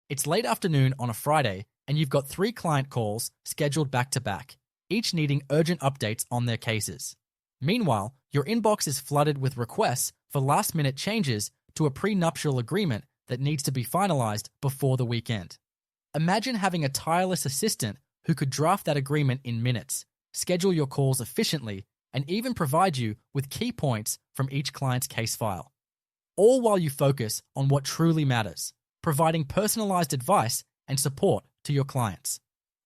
It's late afternoon on a Friday, and you've got 3 client calls scheduled back to back, each needing urgent updates on their cases. Meanwhile, your inbox is flooded with requests for last-minute changes to a prenuptial agreement that needs to be finalized before the weekend. Imagine having a tireless assistant who could draft that agreement in minutes, schedule your calls efficiently, and even provide you with key points from each client's case file. All while you focus on what truly matters, providing personalized advice and support to your clients.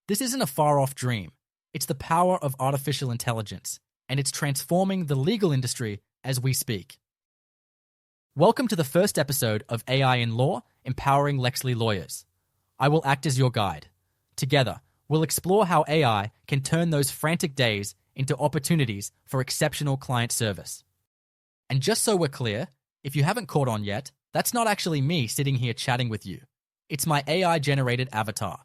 This isn't a far-off dream. It's the power of artificial intelligence, and it's transforming the legal industry as we speak. Welcome to the first episode of AI in Law, Empowering Lexly Lawyers. I will act as your guide. Together, we'll explore how AI can turn those frantic days into opportunities for exceptional client service. And just so we're clear, if you haven't caught on yet, that's not actually me sitting here chatting with you. It's my AI-generated avatar.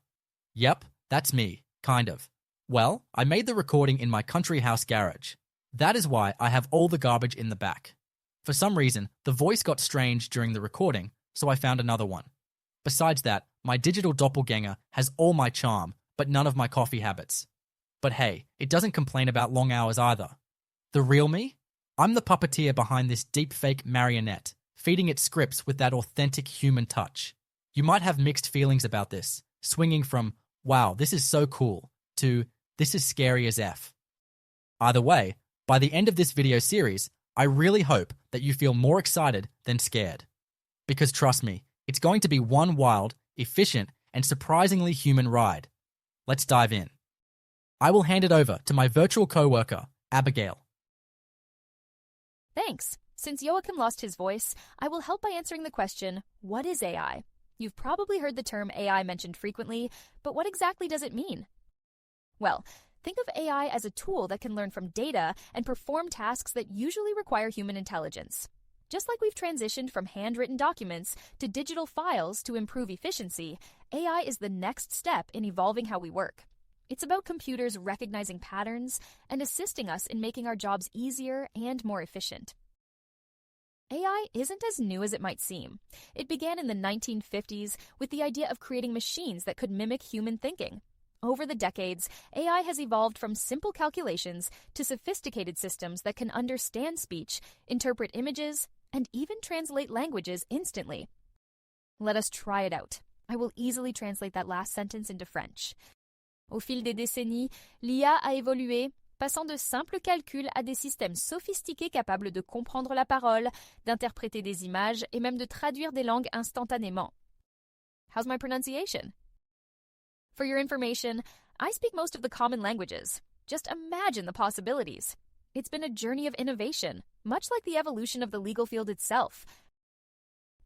Yep, that's me, kind of. Well, I made the recording in my country house garage. That is why I have all the garbage in the back. For some reason, the voice got strange during the recording, so I found another one. Besides that, my digital doppelganger has all my charm, but none of my coffee habits. But hey, it doesn't complain about long hours either. The real me? I'm the puppeteer behind this deepfake marionette, feeding it scripts with that authentic human touch. You might have mixed feelings about this, swinging from, wow, this is so cool, to, this is scary as F. Either way, by the end of this video series, I really hope that you feel more excited than scared. Because trust me, it's going to be one wild, efficient, and surprisingly human ride. Let's dive in. I will hand it over to my virtual coworker, Abigail. Thanks. Since Joachim lost his voice, I will help by answering the question, what is AI? You've probably heard the term AI mentioned frequently, but what exactly does it mean? Well, think of AI as a tool that can learn from data and perform tasks that usually require human intelligence. Just like we've transitioned from handwritten documents to digital files to improve efficiency, AI is the next step in evolving how we work. It's about computers recognizing patterns and assisting us in making our jobs easier and more efficient. AI isn't as new as it might seem. It began in the 1950s with the idea of creating machines that could mimic human thinking. Over the decades, AI has evolved from simple calculations to sophisticated systems that can understand speech, interpret images, and even translate languages instantly. Let us try it out. I will easily translate that last sentence into French. Au fil des décennies, l'IA a évolué, passant de simples calculs à des systèmes sophistiqués capables de comprendre la parole, d'interpréter des images et même de traduire des langues instantanément. How's my pronunciation? For your information, I speak most of the common languages. Just imagine the possibilities. It's been a journey of innovation, much like the evolution of the legal field itself.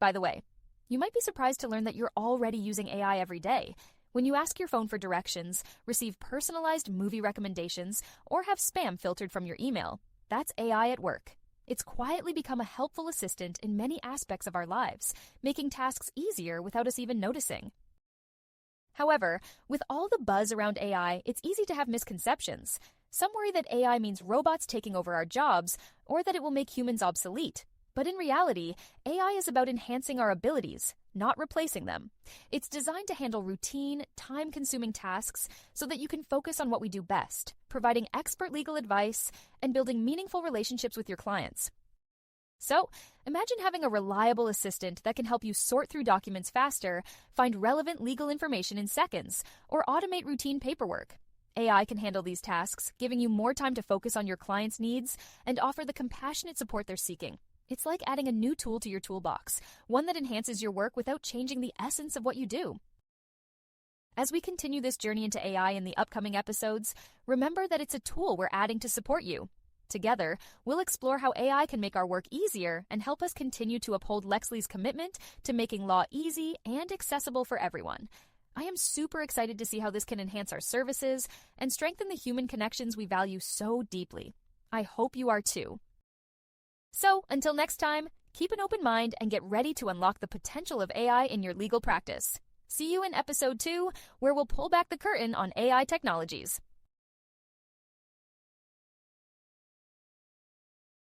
By the way, you might be surprised to learn that you're already using AI every day. When you ask your phone for directions, receive personalized movie recommendations, or have spam filtered from your email, that's AI at work. It's quietly become a helpful assistant in many aspects of our lives, making tasks easier without us even noticing. However, with all the buzz around AI, it's easy to have misconceptions. Some worry that AI means robots taking over our jobs, or that it will make humans obsolete. But in reality, AI is about enhancing our abilities, not replacing them. It's designed to handle routine, time-consuming tasks so that you can focus on what we do best, providing expert legal advice and building meaningful relationships with your clients. So, imagine having a reliable assistant that can help you sort through documents faster, find relevant legal information in seconds, or automate routine paperwork. AI can handle these tasks, giving you more time to focus on your clients' needs and offer the compassionate support they're seeking. It's like adding a new tool to your toolbox, one that enhances your work without changing the essence of what you do. As we continue this journey into AI in the upcoming episodes, remember that it's a tool we're adding to support you. Together, we'll explore how AI can make our work easier and help us continue to uphold Lexly's commitment to making law easy and accessible for everyone. I am super excited to see how this can enhance our services and strengthen the human connections we value so deeply. I hope you are too. So, until next time, keep an open mind and get ready to unlock the potential of AI in your legal practice. See you in episode 2, where we'll pull back the curtain on AI technologies.